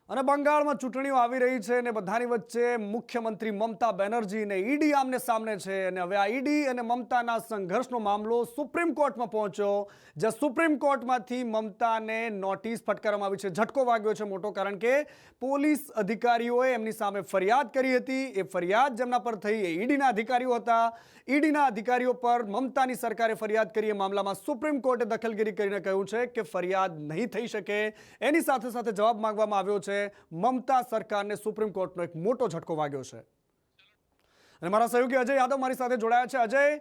અને બંગાળમાં ચૂંટણીઓ આવી રહી છે અને બધાની વચ્ચે મુખ્યમંત્રી મમતા બેનર્જી અને ઈડી આમને સામને છે અને હવે આ ઈડી અને મમતાના સંઘર્ષનો મામલો સુપ્રીમ કોર્ટમાં પહોંચ્યો, જ્યાં સુપ્રીમ કોર્ટમાંથી મમતાને નોટિસ ફટકારવામાં આવી છે। ઝટકો વાગ્યો છે મોટો, કારણ કે પોલીસ અધિકારીઓએ એમની સામે ફરિયાદ કરી હતી। એ ફરિયાદ જેમના પર થઈ એ ઈડીના અધિકારીઓ હતા। ઈડીના અધિકારીઓ પર મમતાની સરકારે ફરિયાદ કરી। એ મામલામાં સુપ્રીમ કોર્ટે દખલગીરી કરીને કહ્યું છે કે ફરિયાદ નહીં થઈ શકે। એની સાથે સાથે જવાબ માંગવામાં આવ્યો છે। ममता सरकार ने सुप्रीम कोर्ट में एक मोटो झटको वाग्यो है। हमारा सहयोगी अजय यादव हमारी साथ जोड़ाया है। अजय,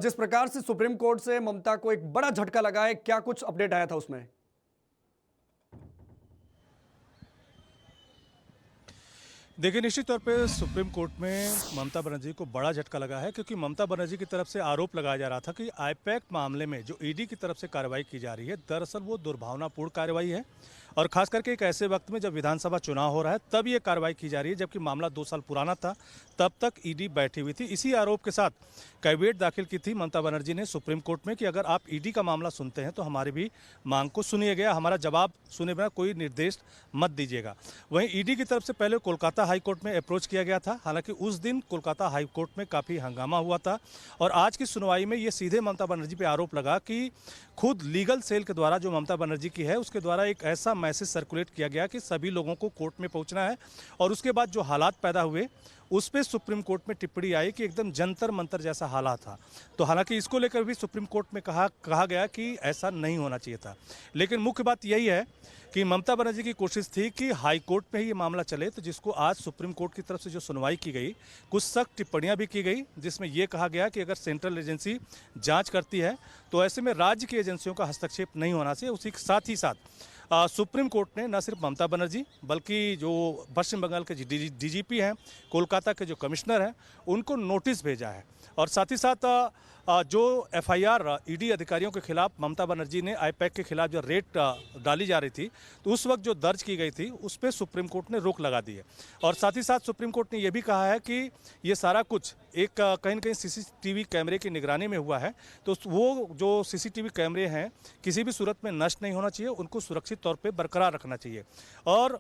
जिस प्रकार से सुप्रीम कोर्ट से ममता को एक बड़ा झटका लगा है, क्या कुछ अपडेट आया था उसमें? देखिए, निश्चित तौर पे सुप्रीम कोर्ट में ममता बनर्जी को बड़ा झटका लगा है, क्योंकि ममता बनर्जी की तरफ से आरोप लगाया जा रहा था कि आईपैक मामले में जो ईडी की तरफ से कार्रवाई की जा रही है, दरअसल वो दुर्भावनापूर्ण कार्रवाई है। और खास करके एक ऐसे वक्त में जब विधानसभा चुनाव हो रहा है तब ये कार्रवाई की जा रही है, जबकि मामला 2 साल पुराना था, तब तक ईडी बैठी हुई थी। इसी आरोप के साथ कैविएट दाखिल की थी ममता बनर्जी ने सुप्रीम कोर्ट में कि अगर आप ईडी का मामला सुनते हैं तो हमारी भी मांग को सुनिए गया, हमारा जवाब सुने बिना कोई निर्देश मत दीजिएगा। वहीं ईडी की तरफ से पहले कोलकाता हाई कोर्ट में अप्रोच किया गया था। हालांकि उस दिन कोलकाता हाई कोर्ट में काफ़ी हंगामा हुआ था और आज की सुनवाई में ये सीधे ममता बनर्जी पर आरोप लगा कि खुद लीगल सेल के द्वारा, जो ममता बनर्जी की है, उसके द्वारा एक ऐसा मैसेज सर्कुलेट किया गया कि सभी लोगों को कोर्ट में पहुंचना है। और उसके बाद जो हालात पैदा हुए उस पर सुप्रीम कोर्ट में टिप्पणी आई कि एकदम जंतर मंतर जैसा हालात था। तो हालांकि इसको लेकर भी सुप्रीम कोर्ट में कहा गया कि ऐसा नहीं होना चाहिए था। लेकिन मुख्य बात यही है कि ममता बनर्जी की कोशिश थी कि हाई कोर्ट में ही ये मामला चले, तो जिसको आज सुप्रीम कोर्ट की तरफ से जो सुनवाई की गई, कुछ सख्त टिप्पणियां भी की गई, जिसमें यह कहा गया कि अगर सेंट्रल एजेंसी जांच करती है तो ऐसे में राज्य की एजेंसियों का हस्तक्षेप नहीं होना चाहिए। उसी के साथ ही साथ सुप्रीम कोर्ट ने न सिर्फ ममता बनर्जी बल्कि जो पश्चिम बंगाल के डीजीपी हैं, कोलकाता के जो कमिश्नर हैं, उनको नोटिस भेजा है। और साथ ही साथ जो एफआईआर ईडी अधिकारियों के खिलाफ ममता बनर्जी ने आईपैक के खिलाफ जो रेट डाली जा रही थी, तो उस वक्त जो दर्ज की गई थी उस पर सुप्रीम कोर्ट ने रोक लगा दी है। और साथ ही साथ सुप्रीम कोर्ट ने यह भी कहा है कि ये सारा कुछ एक कहीं न कहीं सीसीटीवी कैमरे की निगरानी में हुआ है, तो वो जो सीसीटीवी कैमरे हैं किसी भी सूरत में नष्ट नहीं होना चाहिए, उनको सुरक्षित तौर पर बरकरार रखना चाहिए। और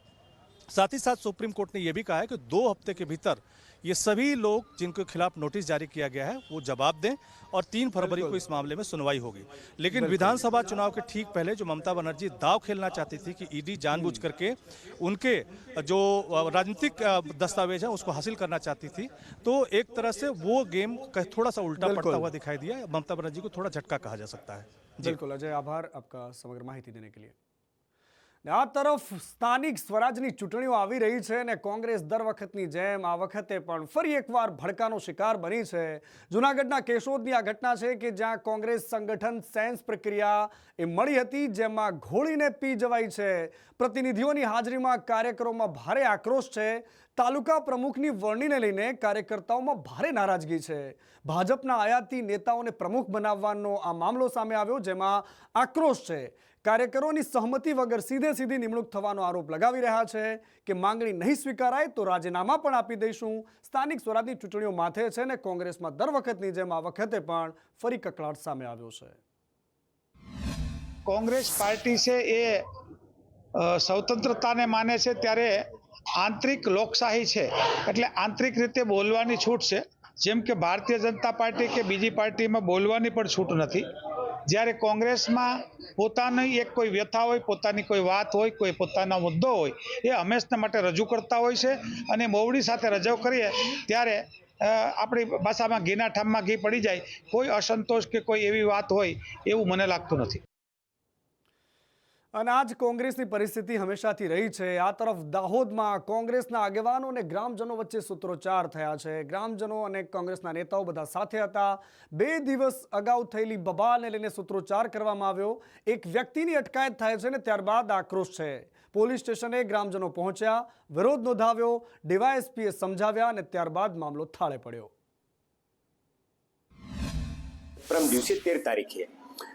साथ ही साथ सुप्रीम कोर्ट ने यह भी कहा है कि 2 हफ्ते के भीतर ये सभी लोग जिनके खिलाफ नोटिस जारी किया गया है वो जवाब दें और 3 फरवरी को इस मामले में सुनवाई होगी। लेकिन विधानसभा चुनाव के ठीक पहले जो ममता बनर्जी दांव खेलना चाहती थी कि ईडी जानबूझ करके उनके जो राजनीतिक दस्तावेज है उसको हासिल करना चाहती थी, तो एक तरह से वो गेम थोड़ा सा उल्टा पड़ता हुआ दिखाई दिया। ममता बनर्जी को थोड़ा झटका कहा जा सकता है। बिल्कुल अजय, आभार आपका समग्र माहिती देने के लिए। आ तरफ स्थानिक स्वराजनी चूंटणीओ आवी रही है ने कांग्रेस दर वखतनी जेम आ वखते पण फरी एकवार भड़कानो शिकार बनी है। जूनागढ़ना केशोदनी आ घटना है कि ज्यां कांग्रेस संगठन सेंस प्रक्रिया ए मळी हती, जेमां घोळीने पी जवाई है। प्रतिनिधिओनी हाजरीमां कार्यकरोमां भारे आक्रोश है। तालुका प्रमुखनी वरણીને લઈને કાર્યકર્તાઓમાં ભારે નારાજગી છે। ભાજપના આયાતી નેતાઓને પ્રમુખ બનાવવાનો આ મામલો સામે આવ્યો, જેમાં આક્રોશ છે। કાર્યકરોની સહમતિ વગર સીધી નિમણૂક થવાનો આરોપ લગાવી રહ્યા છે કે માંગણી નહીં સ્વીકારાય તો રાજીનામા પણ આપી દઈશું। સ્થાનિક સ્વરાજની ચૂંટણીઓ માથે છે ને કોંગ્રેસમાં દર વખતની જેમ આ વખતે પણ ફરી કકળાટ સામે આવ્યો છે। कांग्रेस पार्टी से ये स्वतंत्रता ने माने छे, त्यारे आंतरिक लोकशाही है, एटले आंतरिक रीते बोलवानी छूट है। जेम के भारतीय जनता पार्टी के बीजी पार्टी में बोलवानी पण छूट नहीं। ज्यारे कांग्रेस में पोतानी एक कोई व्यथा होय, पोतानी कोई बात होय, कोई पोताना मुद्दो होय, ए हमेशा माटे रजू करता होय छे। अने मोवड़ी साथे रजू करीए त्यारे आपणी भाषामां घीना ठाममां घी पड़ी जाए, कोई असंतोष के कोई एवी बात होय एवुं मने लागतुं नथी। અને આજ કોંગ્રેસની પરિસ્થિતિ હંમેશાથી રહી છે। આ તરફ દાહોદમાં કોંગ્રેસના આગેવાનો અને ગ્રામજનો વચ્ચે સૂત્રોચ્ચાર થયા છે। ગ્રામજનો અને કોંગ્રેસના નેતાઓ બધા સાથે હતા। 2 દિવસ અગાઉ થયેલી બબાલને લઈને સૂત્રોચ્ચાર કરવામાં આવ્યો। એક વ્યક્તિની અટકાયત થાય છે ને ત્યારબાદ આક્રોશ છે। પોલીસ સ્ટેશને ગ્રામજનો પહોંચ્યા, વિરોધ નોંધાવ્યો, ડીવાયએસપીએ સમજાવ્યા અને ત્યારબાદ મામલો થાળે પડ્યો। परम दिवसे 13 तारीखे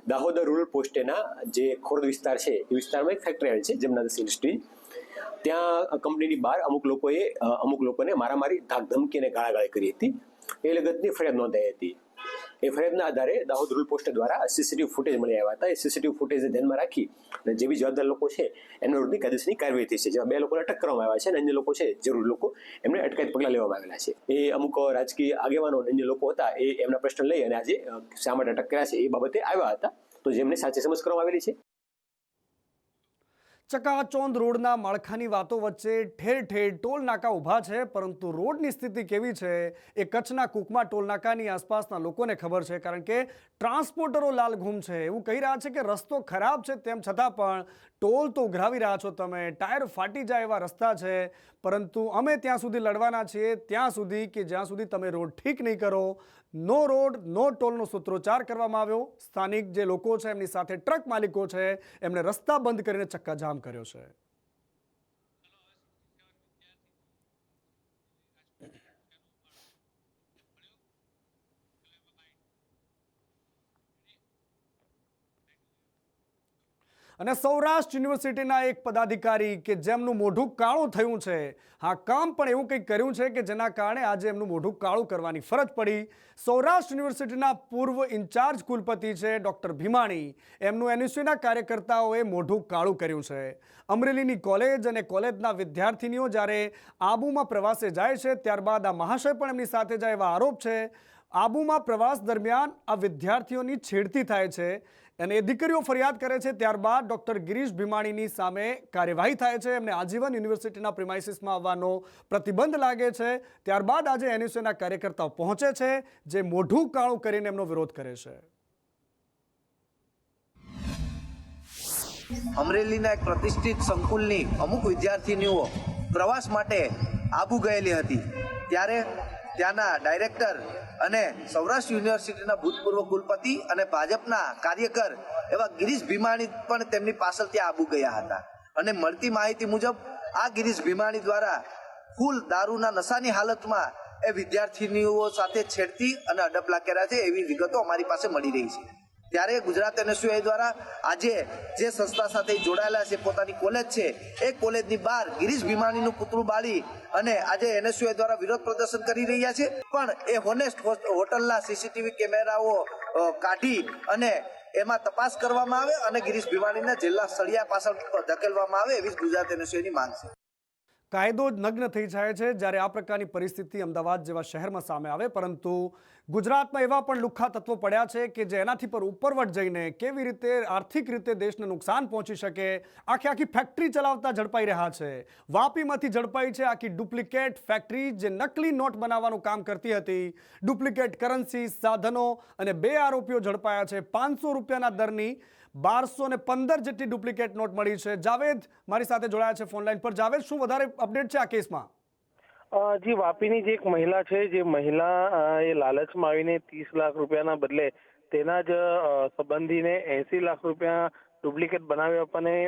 दाहोद रूरल पोस्टेना जे खोरद विस्तार है ए विस्तार में एक फैक्टरी आवेल छे जमनादास इंडस्ट्री। त्या कंपनी बहार अमुक लोकोने मारामारी धाक धमकी ने गाळागाળી કરી હતી। એ લગતની ફરિયાદ નોંધાઈ હતી। એ ફરિયાદના આધારે દાહોદ રૂરલ પોસ્ટ દ્વારા સીસીટીવી ફૂટેજ મળી આવ્યા હતા. એ સીસીટીવી ફૂટેજને ધ્યાનમાં રાખી અને જે બી જવાબદાર લોકો છે એમના વિરુદ્ધની કાયદેસરની કાર્યવાહી થઈ છે. જેમાં 2 લોકોને અટક કરવામાં આવ્યા છે અને અન્ય લોકો છે જરૂરી લોકો એમને અટકાયત પગલાં લેવામાં આવેલા છે. એ અમુક રાજકીય આગેવાનો અને અન્ય લોકો હતા એ એમના પ્રશ્ન લઈ અને આજે શા માટે અટક કર્યા છે એ બાબતે આવ્યા હતા, તો જેમને સાચી સમજ કરવામાં આવેલી છે. ચકાચોંધ રોડના માળખાની વાતો વચ્ચે ઠેર ઠેર ટોલ નાકા ઊભા છે, પરંતુ રોડની સ્થિતિ કેવી છે એ કચ્છના કુકમા ટોલ નાકાની આસપાસના લોકોને ખબર છે, કારણ કે ટ્રાન્સપોર્ટરો લાલઘૂમ છે. એવું કહી રહ્યા છે કે રસ્તો ખરાબ છે, તેમ છતાં પણ ટોલ તો ઉઘરાવી રહ્યા છો તમે, ટાયર ફાટી જાય એવા રસ્તા છે, પરંતુ અમે ત્યાં સુધી લડવાના છીએ ત્યાં સુધી કે જ્યાં સુધી તમે રોડ ઠીક નહીં કરો. નો રોડ નો ટોલનો સૂત્રોચ્ચાર કરવામાં આવ્યો. સ્થાનિક જે લોકો છે એમની સાથે ટ્રક માલિકો છે એમણે રસ્તા બંધ કરીને ચક્કાજામ કર્યો છે. અને સૌરાષ્ટ્ર યુનિવર્સિટીના એક પદાધિકારી કે જેમનું મોઢું કાળું થયું છે, હા કામ પણ એવું કંઈક કર્યું છે કે જેના કારણે આજે એમનું મોઢું કાળું કરવાની ફરજ પડી. સૌરાષ્ટ્ર યુનિવર્સિટીના પૂર્વ ઇન્ચાર્જ કુલપતિ છે ડૉક્ટર ભીમાણી, એમનું એનએસયુના કાર્યકર્તાઓએ મોઢું કાળું કર્યું છે. અમરેલીની કોલેજ અને કોલેજના વિદ્યાર્થીનીઓ જ્યારે આબુમાં પ્રવાસે જાય છે ત્યારબાદ આ મહાશય પણ એમની સાથે જાય એવા આરોપ છે. આબુમાં પ્રવાસ દરમિયાન આ વિદ્યાર્થીઓની છેડતી થાય છે અને એ દીકરીઓ ફરિયાદ કરે છે. ત્યારબાદ ડૉક્ટર ગિરીશ ભીમાણીની સામે કાર્યવાહી થાય છે. એમને આજીવન યુનિવર્સિટીના પ્રિમાઇસીસમાં આવવાનો પ્રતિબંધ લાગે છે. ત્યારબાદ આજે એનએસયુના કાર્યકર્તાઓ પહોંચે છે, જે મોઢું કાળું કરીને એમનો વિરોધ કરે છે. અમરેલીના એક પ્રતિષ્ઠિત સંકુલની અમુક વિદ્યાર્થીનીઓ પ્રવાસ માટે આબુ ગયેલી હતી, ત્યારે ત્યાંના ડાયરેક્ટર અને સૌરાષ્ટ્ર યુનિવર્સિટીના ભૂતપૂર્વ કુલપતિ અને ભાજપના કાર્યકર એવા ગિરીશ ભીમાણી પણ તેમની પાછળ ત્યાં આબુ ગયા હતા. અને મળતી માહિતી મુજબ આ ગિરીશ ભીમાણી દ્વારા ફૂલ દારૂના નશાની હાલતમાં એ વિદ્યાર્થીનીઓ સાથે છેડતી અને અડપલા કર્યા છે એવી વિગતો અમારી પાસે મળી રહી છે. ત્યારે ગુજરાત એનએસયુઆઈ દ્વારા આજે જે સંસ્થા સાથે જોડાયેલા છે, પોતાની કોલેજ છે, એ કોલેજની બહાર ગિરીશ ભીમાણીનું પુતળું બાળી અને આજે એનએસયુઆઈ દ્વારા વિરોધ પ્રદર્શન કરી રહ્યા છે. પણ એ હોનેસ્ટ હોટલના સીસીટીવી કેમેરાઓ કાઢી અને એમાં તપાસ કરવામાં આવે અને ગિરીશ ભીમાણીને જેલના સળિયા પાછળ ધકેલવામાં આવે એવી ગુજરાત એનએસયુઆઈની માંગ છે. કાયદો જ નગ્ન થઈ જાય છે જ્યારે આ પ્રકારની પરિસ્થિતિ અમદાવાદ જેવા શહેરમાં સામે આવે, પરંતુ ગુજરાતમાં એવા પણ લુખ્ખા તત્વો પડ્યા છે કે જે એનાથી પર ઉપરવટ જઈને કેવી રીતે આર્થિક રીતે દેશને નુકસાન પહોંચી શકે આખી ફેક્ટરી ચલાવતા ઝડપાઈ રહ્યા છે. વાપીમાંથી ઝડપાઈ છે આખી ડુપ્લિકેટ ફેક્ટરી જે નકલી નોટ બનાવવાનું કામ કરતી હતી. ડુપ્લિકેટ કરન્સી, સાધનો અને 2 આરોપીઓ ઝડપાયા છે. 500 રૂપિયાના દરની 1215 જેટલી ડુપ્લિકેટ નોટ મળી છે. જાવેદ મારી સાથે જોડાયા છે ફોનલાઈન પર. જાવેદ, શું વધારે અપડેટ છે આ કેસમાં? જી, વાપીની જે એક મહિલા છે, જે મહિલા એ લાલચમાં આવીને 30 લાખ રૂપિયાના બદલે તેના જ સંબંધીને 80 લાખ રૂપિયા ડુપ્લિકેટ બનાવી આપવાની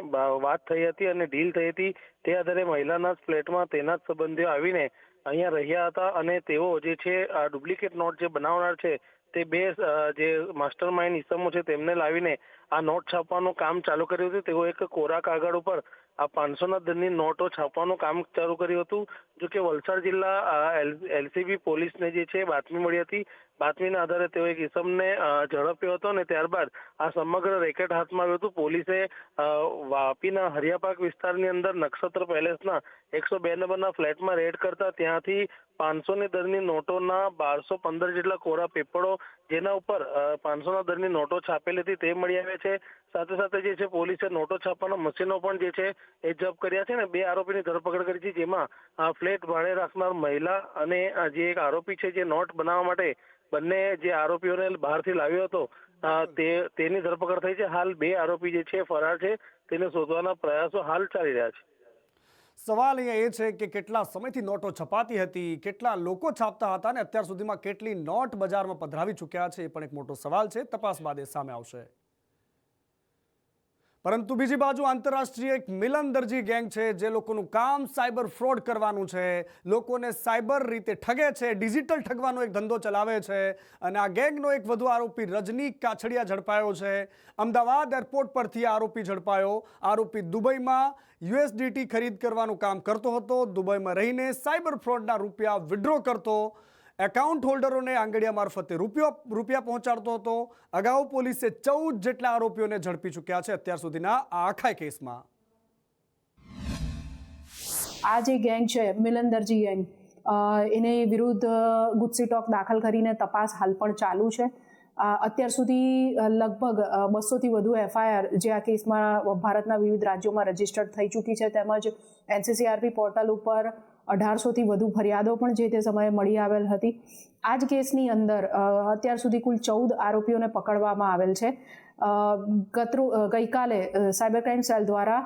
વાત થઈ હતી અને ડીલ થઈ હતી. તે આધારે મહિલાના જ ફ્લેટમાં તેના જ સંબંધીઓ આવીને અહીંયા રહ્યા હતા અને તેઓ જે છે આ ડુપ્લિકેટ નોટ જે બનાવનાર છે તે 2 જે માસ્ટર માઇન્ડ ઇસમો છે તેમને લાવીને આ નોટ છાપવાનું કામ ચાલુ કર્યું હતું. તેઓ એક કોરા કાગળ ઉપર આ 500ના દરની નોટો છાપવાનું કામ ચાલુ કર્યું હતું. જો કે વલસાડ જિલ્લા એલસીબી પોલીસને જે છે બાતમી મળી હતી. બાતમીના આધારે તેઓ એક ઇસમને ઝડપ્યો હતો અને ત્યારબાદ આ સમગ્ર રેકેટ હાથમાં આવ્યું હતું. પોલીસે વાપીના હરિયાપાક વિસ્તારની અંદર નક્ષત્ર પેલેસના 102 નંબરના ફ્લેટમાં રેડ કરતા ત્યાંથી 500ની દરની નોટોના 1215 જેટલા કોરા પેપરો જેના ઉપર 500ના દરની નોટો છાપેલી હતી તે મળી આવ્યા છે. સાથે સાથે જે છે પોલીસે નોટો છાપવાના મશીનો પણ જે છે એ જપ્ત કર્યા છે ને 2 આરોપીની ધરપકડ કરી છે, જેમાં ફ્લેટ ભાડે રાખનાર મહિલા અને જે એક આરોપી છે જે નોટ બનાવવા માટે બંને જે આરોપીઓને બહારથી લાવ્યો હતો તેની ધરપકડ થઈ છે. હાલ 2 આરોપી જે છે ફરાર છે, તેને શોધવાના પ્રયાસો હાલ ચાલી રહ્યા છે. સવાલ અહીંયા એ છે કે કેટલા સમયથી નોટો છપાતી હતી, કેટલા લોકો છાપતા હતા અને અત્યાર સુધીમાં કેટલી નોટ બજારમાં પધરાવી ચૂક્યા છે, એ પણ એક મોટો સવાલ છે. તપાસ બાદ એ સામે આવશે. પરંતુ બીજી બાજુ આંતરરાષ્ટ્રીય એક મિલન દરજી ગેંગ છે જે લોકોનું કામ સાયબર ફ્રોડ કરવાનું છે, લોકોને સાયબર રીતે ઠગે છે, ડિજિટલ ઠગવાનો એક ધંધો ચલાવે છે. અને આ ગેંગનો એક વધુ આરોપી રજની કાછડિયા ઝડપાયો છે. અમદાવાદ એરપોર્ટ પરથી આરોપી ઝડપાયો. આરોપી દુબઈમાં USDT ખરીદ કરવાનું કામ કરતો હતો. દુબઈમાં રહીને સાયબર ફ્રોડના રૂપિયા વિડ્રો કરતો. એકાઉન્ટ હોલ્ડરોને આંગડિયા મારફતે રૂપિયા પહોંચાડતો હતો. અગાઉ પોલીસે 14 જેટલા આરોપીઓને ઝડપી ચૂક્યા છે અત્યાર સુધીના આ આખા કેસમાં. આ જે ગેંગ છે મિલનદરજી ગેંગ, એની વિરુદ્ધ ગુજસી ટોક દાખલ કરીને તપાસ હાલ પણ ચાલુ છે. અત્યાર સુધી લગભગ 200થી વધુ એફઆઈઆર જે આ કેસમાં ભારતના વિવિધ રાજ્યોમાં રજીસ્ટર્ડ થઈ ચૂકી છે, તેમજ એનસીસીઆરપી પોર્ટલ ઉપર 1800થી વધુ ફરિયાદો પણ જે તે સમયે મળી આવેલ હતી. આ જ કેસની અંદર અત્યાર સુધી કુલ 14 આરોપીઓને પકડવામાં આવેલ છે. ગઈકાલે સાયબર ક્રાઇમ સેલ દ્વારા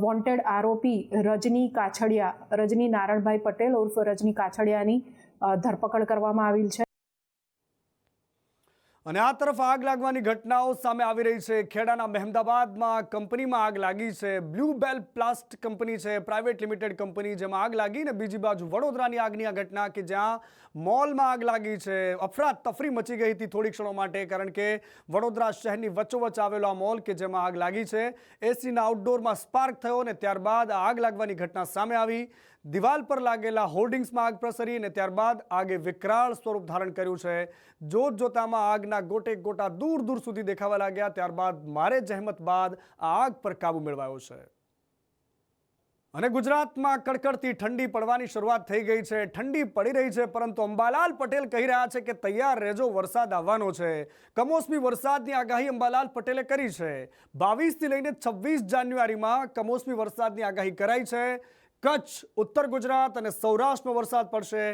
વોન્ટેડ આરોપી રજની નારણભાઈ પટેલ ઉર્ફ રજની કાછડિયાની ધરપકડ કરવામાં આવેલ છે. અને આ તરફ આગ લાગવાની ઘટનાઓ સામે આવી રહી છે. ખેડાના મહેમદાબાદમાં કંપનીમાં આગ લાગી છે. બ્લુ બેલ પ્લાસ્ટ કંપની છે, પ્રાઇવેટ લિમિટેડ કંપની, જેમાં આગ લાગી. ને બીજી બાજુ વડોદરાની આગની આ ઘટના કે જ્યાં મોલમાં આગ લાગી છે. અફરાતફરી મચી ગઈ હતી થોડી ક્ષણો માટે, કારણ કે વડોદરા શહેરની વચ્ચોવચ્ચ આવેલો આ મોલ કે જેમાં આગ લાગી છે. એસીના આઉટડોરમાં સ્પાર્ક થયો અને ત્યારબાદ આગ લાગવાની ઘટના સામે આવી. દિવાલ પર લાગેલા હોર્ડિંગ્સમાં આગ પ્રસરી અને ત્યારબાદ આગે વિકરાળ સ્વરૂપ ધારણ કર્યું છે. જોતામાં આગના ગોટા દૂર દૂર સુધી દેખાવા લાગ્યા. ત્યારબાદ મારે જહેમત બાદ આ આગ પર કાબુ મેળવાયો છે. અને ગુજરાતમાં કડકડતી ઠંડી પડવાની શરૂઆત થઈ ગઈ છે. ઠંડી પડી રહી છે, પરંતુ અંબાલાલ પટેલ કહી રહ્યા છે કે તૈયાર રહેજો, વરસાદ આવવાનો છે. કમોસમી વરસાદની આગાહી અંબાલાલ પટેલે કરી છે. 22થી લઈને 26 જાન્યુઆરીમાં કમોસમી વરસાદની આગાહી કરાઈ છે. કચ્છ, ઉત્તર ગુજરાત અને સૌરાષ્ટ્રમાં વરસાદ પડશે.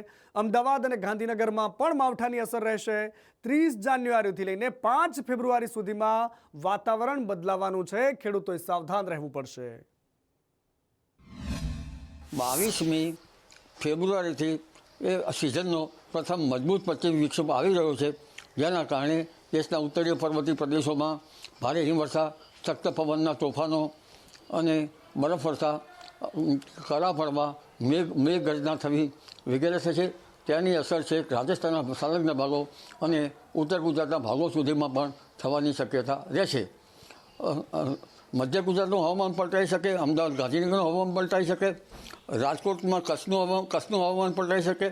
અમદાવાદ અને ગાંધીનગરમાં પણ માવઠાની અસર રહેશે. 30 જાન્યુઆરીથી લઈને 5 ફેબ્રુઆરી સુધીમાં વાતાવરણ બદલાવાનું છે. ખેડૂતોએ સાવધાન રહેવું પડશે. 22મી ફેબ્રુઆરીથી એ સિઝનનો પ્રથમ મજબૂત પશ્ચિમ વિક્ષોભ આવી રહ્યો છે, જેના કારણે દેશના ઉત્તરીય પર્વતીય પ્રદેશોમાં ભારે હિમવર્ષા, સખ્ત પવનના તોફાનો અને બરફવર્ષા, કરા પડવા, મેઘગર્જના થવી વગેરે થશે. તેની અસર છે રાજસ્થાનના સંલગ્ન ભાગો અને ઉત્તર ગુજરાતના ભાગો સુધીમાં પણ થવાની શક્યતા રહેશે. મધ્ય ગુજરાતનું હવામાન પલટાઈ શકે, અમદાવાદ ગાંધીનગરનું હવામાન પલટાઈ શકે, રાજકોટમાં કચ્છનું હવામાન પલટાઈ શકે,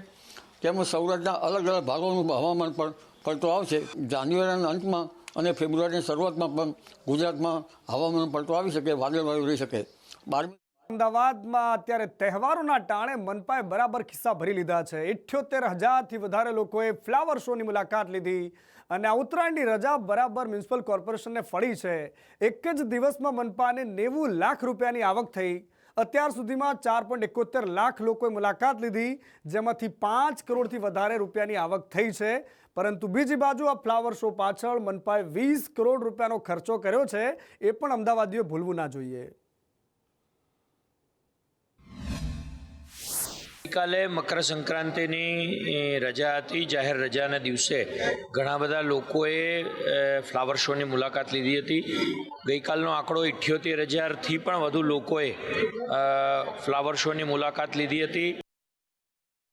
તેમજ સૌરાષ્ટ્રના અલગ અલગ ભાગોનું હવામાન પણ પલટો આવશે. જાન્યુઆરીના અંતમાં અને ફેબ્રુઆરીની શરૂઆતમાં પણ ગુજરાતમાં હવામાન પલટો આવી શકે, વાદળવાયુ રહી શકે. અમદાવાદમાં અત્યારે તહેવારોના ટાણે મનપાએ બરાબર ખિસ્સા ભરી લીધા છે. 78,000થી વધારે લોકોએ ફ્લાવર શોની મુલાકાત લીધી અને આ ઉત્તરાયણની રજા બરાબર મ્યુનિસિપલ કોર્પોરેશનને ફળી છે. એક જ દિવસમાં મનપાને 90 લાખ રૂપિયાની આવક થઈ. અત્યાર સુધીમાં 4.71 લાખ લોકોએ મુલાકાત લીધી, જેમાંથી 5 કરોડથી વધારે રૂપિયાની આવક થઈ છે. પરંતુ બીજી બાજુ આ ફ્લાવર શો પાછળ મનપાએ 20 કરોડ રૂપિયાનો ખર્ચો કર્યો છે. એ પણ અમદાવાદીઓ ભૂલવું ના જોઈએ. ગઈકાલે મકર સંક્રાંતિની રજા હતી. જાહેર રજાના દિવસે ઘણા બધા લોકોએ ફ્લાવર શોની મુલાકાત લીધી હતી. ગઈકાલનો આંકડો 78,000થી પણ વધુ લોકોએ ફ્લાવર શોની મુલાકાત લીધી હતી.